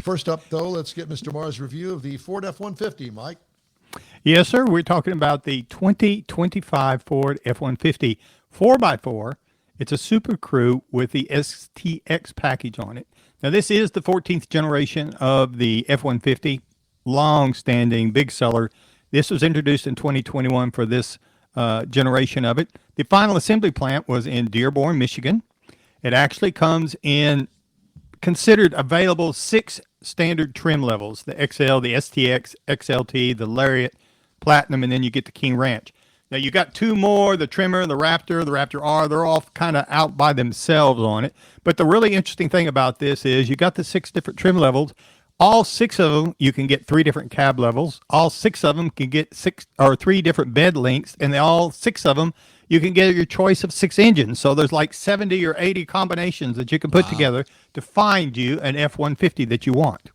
First up, though, let's get Mr. Marr's review of the Ford F-150, Mike. Yes, sir. We're talking about the 2025 Ford F-150 4x4. It's a SuperCrew with the STX package on it. Now, this is the 14th generation of the F-150, long-standing big seller. This was introduced in 2021 for this generation of it. The final assembly plant was in Dearborn, Michigan. It actually comes in considered available 6 standard trim levels: the XL, the STX, XLT, the Lariat, Platinum, and then you get the King Ranch. Now you got 2 more, the Trimmer, the Raptor R. They're all kind of out by themselves on it. But the really interesting thing about this is you got the 6 different trim levels. All 6 of them, you can get 3 different cab levels. All 6 of them can get 3 different bed lengths, and all 6 of them, you can get your choice of 6 engines. So there's like 70 or 80 combinations that you can put together to find you an F-150 that you want.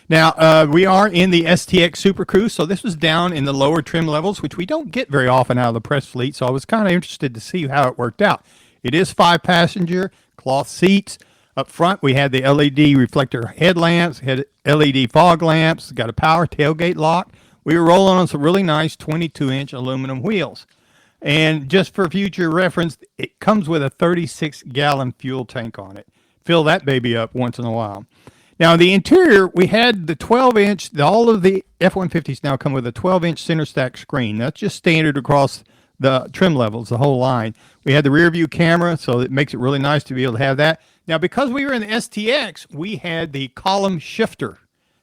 Now, we are in the STX SuperCrew, so this was down in the lower trim levels, which we don't get very often out of the press fleet, so I was kind of interested to see how it worked out. It is 5-passenger, cloth seats. Up front, we had the LED reflector headlamps, had LED fog lamps, got a power tailgate lock. We were rolling on some really nice 22-inch aluminum wheels. And just for future reference, it comes with a 36-gallon fuel tank on it. Fill that baby up once in a while. Now, the interior, we had the 12-inch, all of the F-150s now come with a 12-inch center stack screen. That's just standard across the trim levels, the whole line. We had the rear view camera, so it makes it really nice to be able to have that. Now, because we were in the STX, we had the column shifter,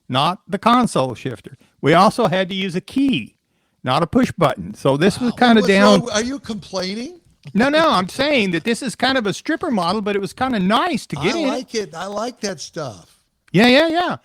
not the console shifter. We also had to use a key, not a push button. So this was kind of down. Are you complaining? No, I'm saying that this is kind of a stripper model, but it was kind of nice to get in. I like it. I like that stuff. Yeah.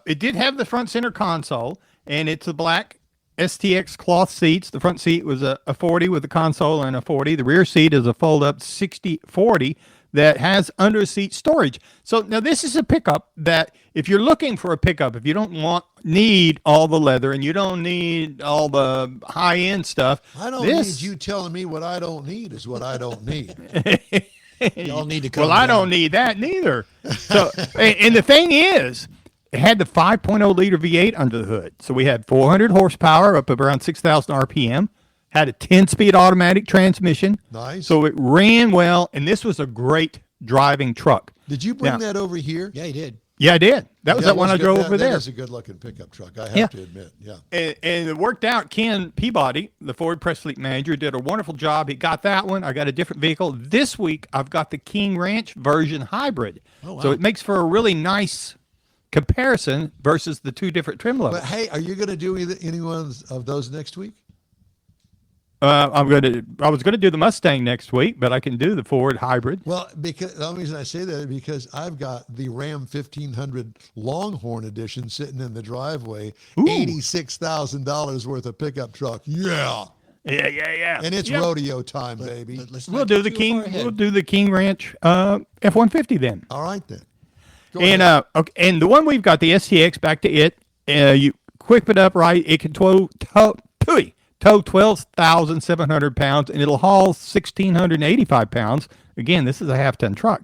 It did have the front center console, and it's a black STX cloth seats. The front seat was a 40 with a console and a 40. The rear seat is a fold-up 60-40 that has under-seat storage. So now this is a pickup that if you're looking for a pickup, if you don't need all the leather and you don't need all the high-end stuff. I don't need you telling me what I don't need is what I don't need. Y'all need to come Well, I don't need that neither. So, and the thing is, it had the 5.0 liter V8 under the hood. So we had 400 horsepower up around 6,000 RPM, had a 10-speed automatic transmission. Nice. So it ran well, and this was a great driving truck. Did you bring that over here? Yeah, he did. Yeah, I did. That was that one I drove over there. That is a good-looking pickup truck, I have to admit. Yeah. And it worked out. Ken Peabody, the Ford press fleet manager, did a wonderful job. He got that one. I got a different vehicle. This week, I've got the King Ranch version hybrid. Oh, wow. So it makes for a really nice comparison versus the 2 different trim levels. But, hey, are you going to do any one of those next week? I was going to do the Mustang next week, but I can do the Ford hybrid. Well, because the only reason I say that is because I've got the Ram 1500 Longhorn edition sitting in the driveway, $86,000 worth of pickup truck. Yeah. And it's rodeo time, baby. We'll do the King Ranch F-150 then. All right then. And the one we've got, the STX, back to it. You equip it up right, it can tow 12,700 pounds, and it'll haul 1,685 pounds. Again, this is a half-ton truck.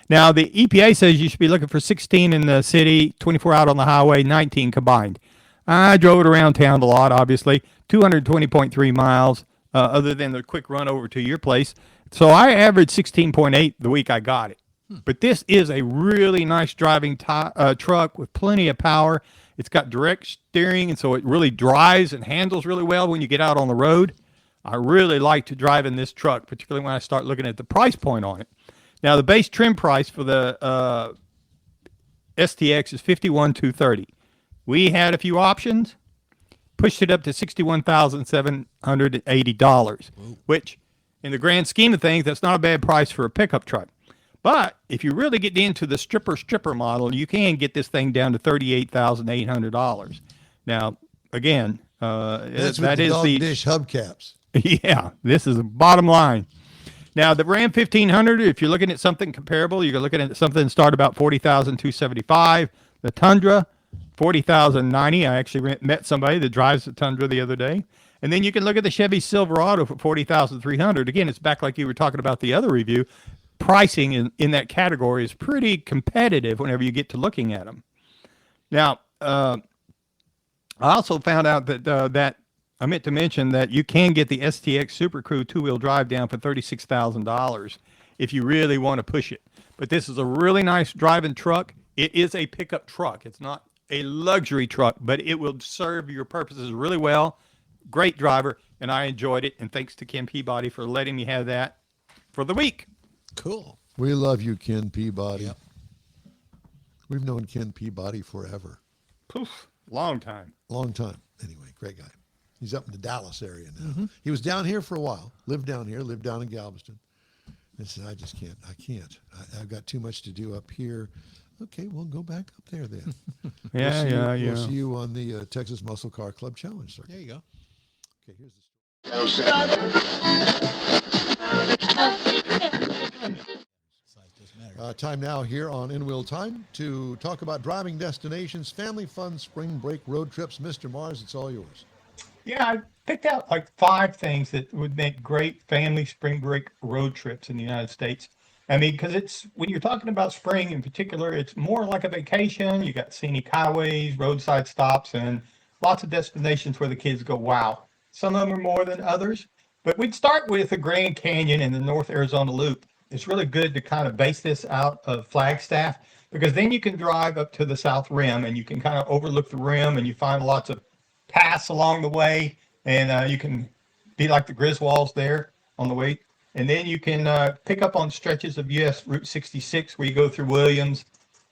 Now, the EPA says you should be looking for 16 in the city, 24 out on the highway, 19 combined. I drove it around town a lot, obviously, 220.3 miles, other than the quick run over to your place. So I averaged 16.8 the week I got it. But this is a really nice driving truck with plenty of power. It's got direct steering, and so it really drives and handles really well when you get out on the road. I really like to drive in this truck, particularly when I start looking at the price point on it. Now, the base trim price for the STX is $51,230. We had a few options, pushed it up to $61,780, which, in the grand scheme of things, that's not a bad price for a pickup truck. But if you really get into the stripper model, you can get this thing down to $38,800. Now, again, that is the dish hubcaps. Yeah, this is the bottom line. Now, the Ram 1500, if you're looking at something comparable, you're looking at something start about $40,275. The Tundra, $40,090. I actually met somebody that drives the Tundra the other day. And then you can look at the Chevy Silverado for $40,300. Again, it's back like you were talking about the other review. pricing in that category is pretty competitive whenever you get to looking at them. Now, I also found out that I meant to mention that you can get the STX SuperCrew 2-wheel drive down for $36,000 if you really want to push it. But this is a really nice driving truck. It is a pickup truck. It's not a luxury truck, but it will serve your purposes really well. Great driver, and I enjoyed it. And thanks to Ken Peabody for letting me have that for the week. Cool. We love you, Ken Peabody. Yep. We've known Ken Peabody forever. Poof, long time. Long time. Anyway, great guy. He's up in the Dallas area now. Mm-hmm. He was down here for a while. Lived down in Galveston. And said, I can't. I've got too much to do up here. Okay, we'll go back up there then. We'll see you on the Texas Muscle Car Club Challenge Circuit. There you go. Okay, here's the story. Time now here on In Wheel Time to talk about driving destinations, family fun, spring break road trips. Mr. Mars, it's all yours. Yeah, I picked out like 5 things that would make great family spring break road trips in the United States. I mean, because it's when you're talking about spring in particular, it's more like a vacation. You got scenic highways, roadside stops, and lots of destinations where the kids go, wow. Some of them are more than others. But we'd start with the Grand Canyon and the North Arizona Loop. It's really good to kind of base this out of Flagstaff because then you can drive up to the South Rim and you can kind of overlook the rim and you find lots of paths along the way, and you can be like the Griswolds there on the way. And then you can pick up on stretches of US Route 66 where you go through Williams,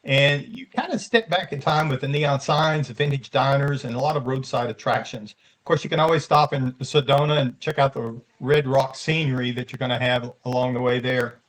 and you kind of step back in time with the neon signs, the vintage diners, and a lot of roadside attractions. Of course, you can always stop in Sedona and check out the red rock scenery that you're going to have along the way there.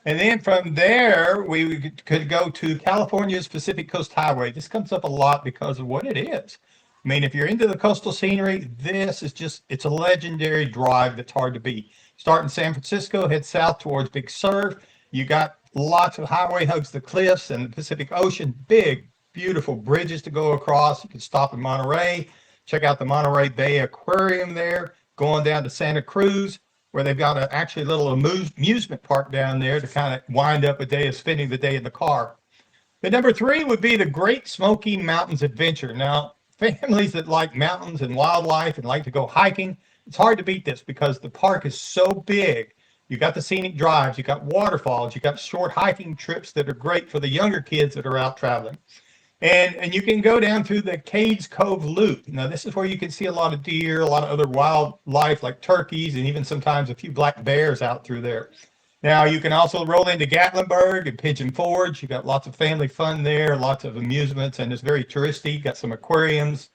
And then from there, we could go to California's Pacific Coast Highway. This comes up a lot because of what it is. I mean, if you're into the coastal scenery, this is it's a legendary drive that's hard to beat. Start in San Francisco, head south towards Big Sur. You got lots of highway hugs the cliffs and the Pacific Ocean, big, beautiful bridges to go across. You can stop in Monterey, check out the Monterey Bay Aquarium there, going down to Santa Cruz, where they've got actually a little amusement park down there to kind of wind up a day of spending the day in the car. But number 3 would be the Great Smoky Mountains Adventure. Now, families that like mountains and wildlife and like to go hiking, it's hard to beat this because the park is so big. You got the scenic drives, you got waterfalls, you got short hiking trips that are great for the younger kids that are out traveling. And you can go down through the Cades Cove Loop. Now, this is where you can see a lot of deer, a lot of other wildlife like turkeys, and even sometimes a few black bears out through there. Now, you can also roll into Gatlinburg and Pigeon Forge. You got lots of family fun there, lots of amusements, and it's very touristy. Got some aquariums,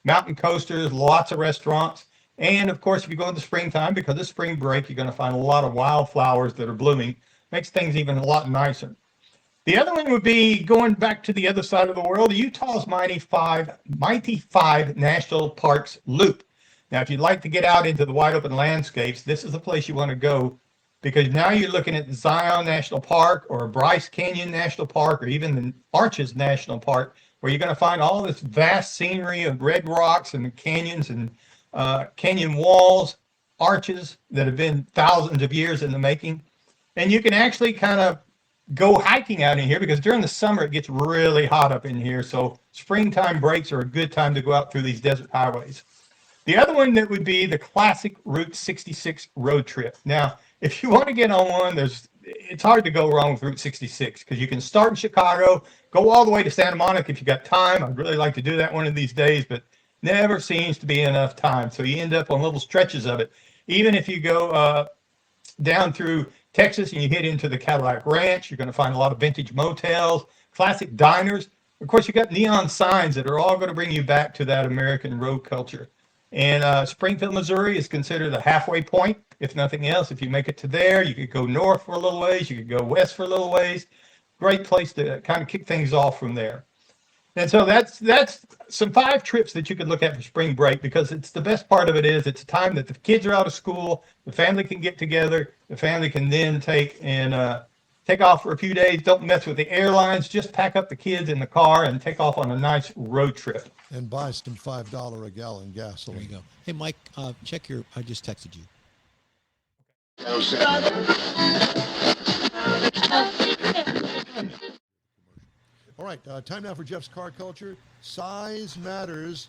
mountain coasters, lots of restaurants. And, of course, if you go in the springtime, because it's spring break, you're going to find a lot of wildflowers that are blooming. Makes things even a lot nicer. The other one would be going back to the other side of the world, Utah's Mighty Five National Parks Loop. Now, if you'd like to get out into the wide open landscapes, this is the place you want to go because now you're looking at Zion National Park or Bryce Canyon National Park or even the Arches National Park, where you're going to find all this vast scenery of red rocks and canyons and canyon walls, arches that have been thousands of years in the making. And you can actually kind of go hiking out in here because during the summer it gets really hot up in here. So springtime breaks are a good time to go out through these desert highways. The other one that would be the classic Route 66 road trip. Now, if you want to get on one, it's hard to go wrong with Route 66 because you can start in Chicago, go all the way to Santa Monica if you got time. I'd really like to do that one of these days, but never seems to be enough time. So you end up on little stretches of it. Even if you go down through Texas and you hit into the Cadillac Ranch, you're going to find a lot of vintage motels, classic diners. Of course, you got neon signs that are all going to bring you back to that American road culture. And Springfield, Missouri is considered the halfway point, if nothing else. If you make it to there, you could go north for a little ways, you could go west for a little ways. Great place to kind of kick things off from there. And so that's some 5 trips that you could look at for spring break because it's the best part of it is it's a time that the kids are out of school, the family can get together, the family can then take off for a few days. Don't mess with the airlines, just pack up the kids in the car and take off on a nice road trip. And buy some $5 a gallon gasoline. There you go. Hey, Mike, check I just texted you. right, time now for Jeff's car culture. Size matters, ...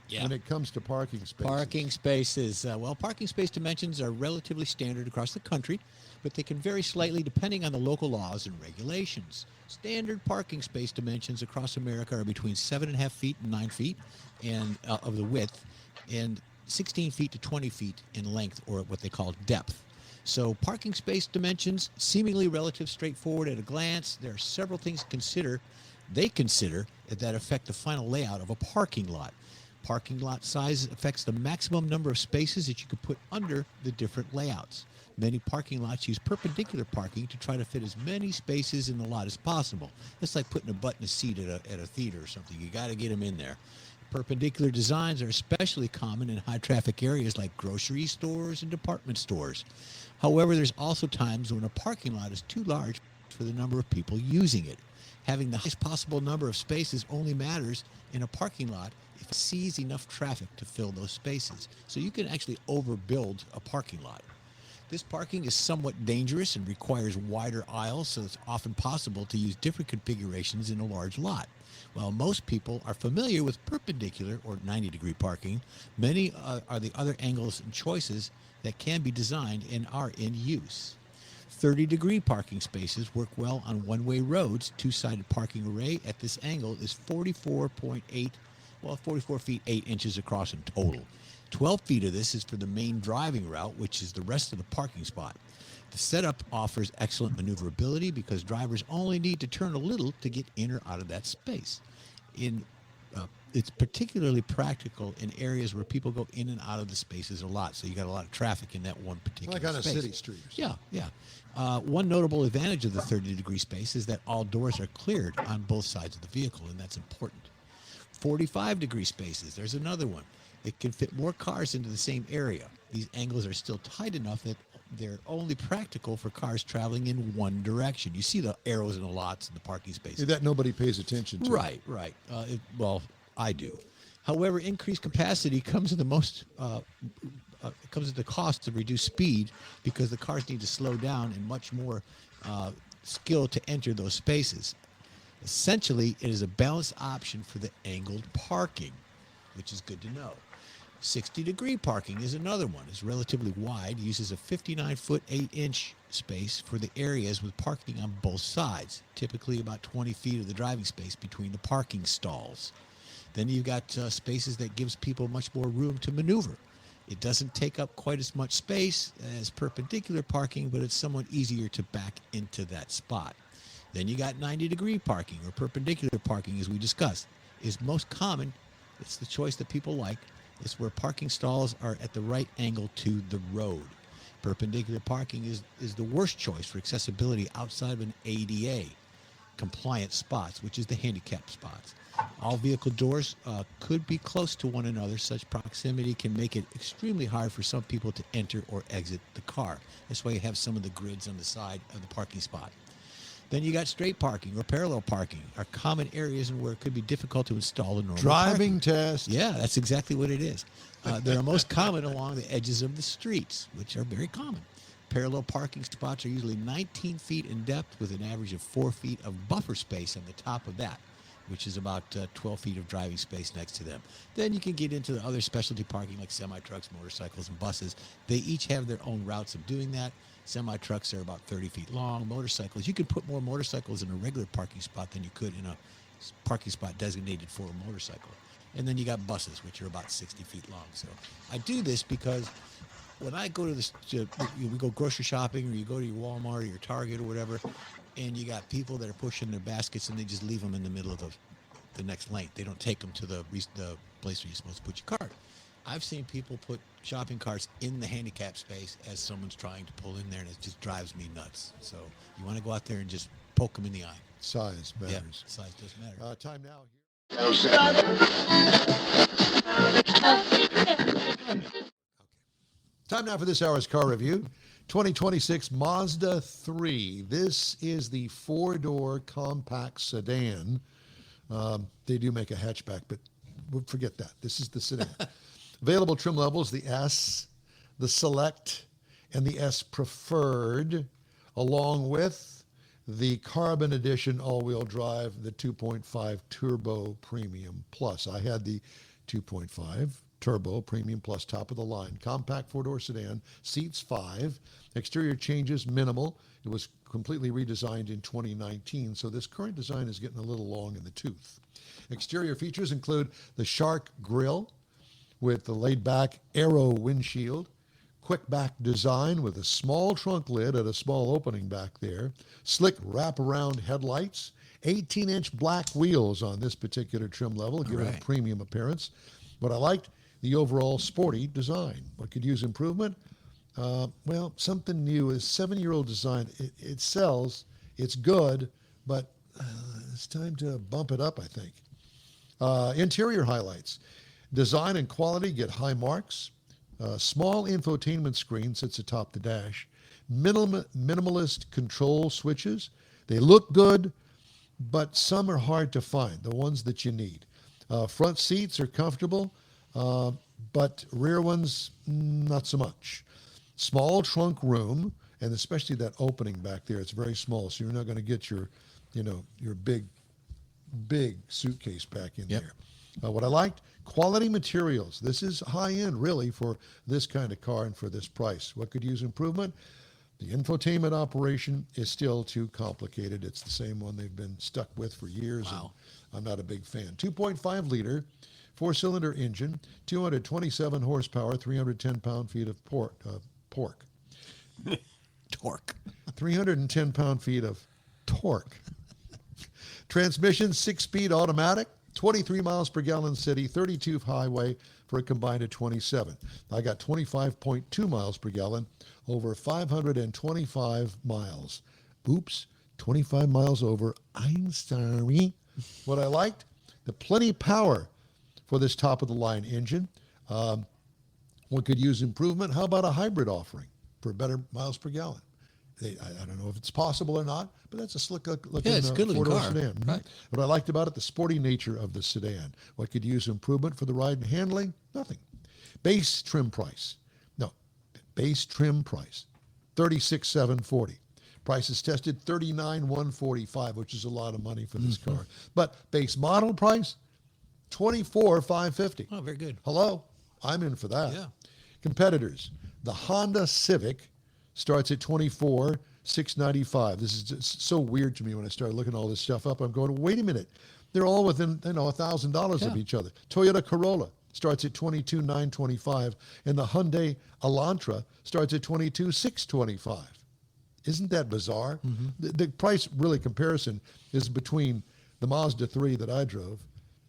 Yeah. when it comes to parking spaces. Parking spaces. Parking space dimensions are relatively standard across the country, but they can vary slightly depending on the local laws and regulations. Standard parking space dimensions across America are between 7.5 feet and 9 feet and of the width, and 16 feet to 20 feet in length, or what they call depth. So parking space dimensions, seemingly relative straightforward at a glance. There are several things they consider that affect the final layout of a parking lot. Parking lot size affects the maximum number of spaces that you can put under the different layouts. Many parking lots use perpendicular parking to try to fit as many spaces in the lot as possible. It's like putting a butt in a seat at a theater or something. You got to get them in there. Perpendicular designs are especially common in high traffic areas like grocery stores and department stores. However, there's also times when a parking lot is too large for the number of people using it. Having the highest possible number of spaces only matters in a parking lot if it sees enough traffic to fill those spaces. So you can actually overbuild a parking lot. This parking is somewhat dangerous and requires wider aisles, so it's often possible to use different configurations in a large lot. While most people are familiar with perpendicular or 90-degree parking, many are the other angles and choices that can be designed and are in use. 30-degree parking spaces work well on one-way roads. Two-sided parking array at this angle is 44 feet 8 inches across in total. 12 feet of this is for the main driving route, which is the rest of the parking spot. The setup offers excellent maneuverability because drivers only need to turn a little to get in or out of that space. It's particularly practical in areas where people go in and out of the spaces a lot, so you got a lot of traffic in that one particular space. Like on a city street. Yeah. One notable advantage of the 30-degree space is that all doors are cleared on both sides of the vehicle, and that's important. 45-degree spaces, there's another one. It can fit more cars into the same area. These angles are still tight enough that they're only practical for cars traveling in one direction. You see the arrows in the lots and the parking spaces. That nobody pays attention to. Right. I do. However, increased capacity comes at the cost of reduced speed because the cars need to slow down and much more skill to enter those spaces. Essentially, it is a balanced option for the angled parking, which is good to know. 60-degree parking is another one. It's relatively wide, uses a 59-foot 8-inch space for the areas with parking on both sides, typically about 20 feet of the driving space between the parking stalls. Then you've got spaces that gives people much more room to maneuver. It doesn't take up quite as much space as perpendicular parking, but it's somewhat easier to back into that spot. Then you got 90-degree parking, or perpendicular parking, as we discussed, is most common. It's the choice that people like. It's where parking stalls are at the right angle to the road. Perpendicular parking is the worst choice for accessibility outside of an ADA compliant spots, which is the handicap spots. All vehicle doors could be close to one another. Such proximity can make it extremely hard for some people to enter or exit the car. That's why you have some of the grids on the side of the parking spot. Then you got straight parking or parallel parking are common areas where it could be difficult to install a normal driving parking test. Yeah, that's exactly what it is. They're most common along the edges of the streets, which are very common. Parallel parking spots are usually 19 feet in depth with an average of 4 feet of buffer space on the top of that, which is about 12 feet of driving space next to them. Then you can get into the other specialty parking like semi-trucks, motorcycles, and buses. They each have their own routes of doing that. Semi-trucks are about 30 feet long. Motorcycles, you can put more motorcycles in a regular parking spot than you could in a parking spot designated for a motorcycle. And then you got buses, which are about 60 feet long. So I do this because when I go we go grocery shopping, or you go to your Walmart or your Target or whatever, and you got people that are pushing their baskets and they just leave them in the middle of the next lane. They don't take them to the place where you're supposed to put your cart. I've seen people put shopping carts in the handicap space as someone's trying to pull in there, and it just drives me nuts. So you want to go out there and just poke them in the eye. Size matters. Yeah, size does matter. Time now. Time now for this hour's car review. 2026 Mazda 3. This is the four-door compact sedan. They do make a hatchback, but we'll forget that. This is the sedan. Available trim levels, the S, the Select, and the S Preferred, along with the Carbon Edition all-wheel drive, the 2.5 Turbo Premium Plus. I had the 2.5 Turbo Premium Plus, top of the line, compact four-door sedan, seats 5, exterior changes minimal. It was completely redesigned in 2019, so this current design is getting a little long in the tooth. Exterior features include the Shark grille with the laid-back Aero windshield, quick back design with a small trunk lid and a small opening back there, slick wraparound headlights, 18-inch black wheels on this particular trim level, giving it a premium appearance. But I liked the overall sporty design. What could use improvement? Well, something new is 7-year-old design. It sells, it's good, but it's time to bump it up, I think. Interior highlights. Design and quality get high marks. Small infotainment screen sits atop the dash. Minimalist control switches. They look good, but some are hard to find, the ones that you need. Front seats are comfortable, but rear ones, not so much. Small trunk room, and especially that opening back there, it's very small, so you're not going to get your big suitcase back in there. What I liked, quality materials. This is high end, really, for this kind of car and for this price. What could use improvement? The infotainment operation is still too complicated. It's the same one they've been stuck with for years. Wow. And I'm not a big fan. 2.5 liter, 4-cylinder engine, 227 horsepower, 310 pound-feet of torque. 310 pound-feet of torque. Transmission, 6-speed automatic, 23 miles per gallon city, 32 highway for a combined of 27. I got 25.2 miles per gallon over 525 miles. Oops, 25 miles over. I'm sorry. What I liked, the plenty power for this top-of-the-line engine. What could use improvement? How about a hybrid offering for better miles per gallon? I don't know if it's possible or not, but that's a slick-looking it's a good-looking four-door car. sedan. Right. What I liked about it, the sporty nature of the sedan. What could use improvement for the ride and handling? Nothing. Base trim price. No, base trim price, $36,740. Price is tested $39,145, which is a lot of money for this car. But base model price, $24,550. Oh, very good. Hello, I'm in for that. Yeah. Competitors, the Honda Civic starts at $24,695. This is just so weird to me when I started looking all this stuff up. I'm going, wait a minute, they're all within $1,000 of each other. Toyota Corolla starts at $22,925, and the Hyundai Elantra starts at $22,625. Isn't that bizarre? The price really comparison is between the Mazda 3 that I drove,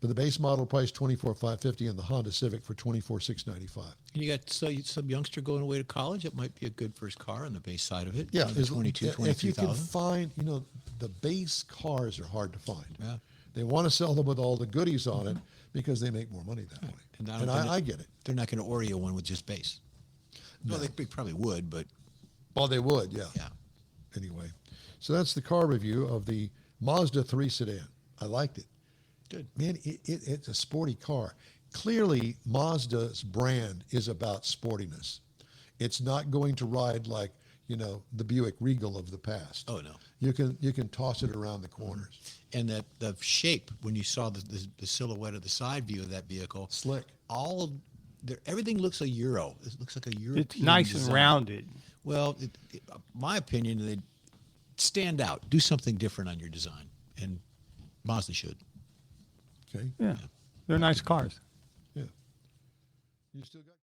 but the base model price $24,550, and the Honda Civic for $24,695. And you got some youngster going away to college. It might be a good first car on the base side of it. Yeah, Maybe 22,000, if you can 23,000. find, the base cars are hard to find. Yeah. They want to sell them with all the goodies on it because they make more money that way. And I get it. They're not going to Oreo one with just base. No. Well, they probably would, but Well, they would, yeah. yeah. Anyway, so that's the car review of the Mazda 3 sedan. I liked it. Good. Man, it's a sporty car. Clearly, Mazda's brand is about sportiness. It's not going to ride like, the Buick Regal of the past. Oh, no. You can toss it around the corners. And that the shape, when you saw the silhouette of the side view of that vehicle, Slick. Everything looks a Euro. It looks like a European It's nice design. and rounded. Well, my opinion, they stand out. Do something different on your design, and Mazda should. Okay. Yeah. They're nice cars. Yeah. You still got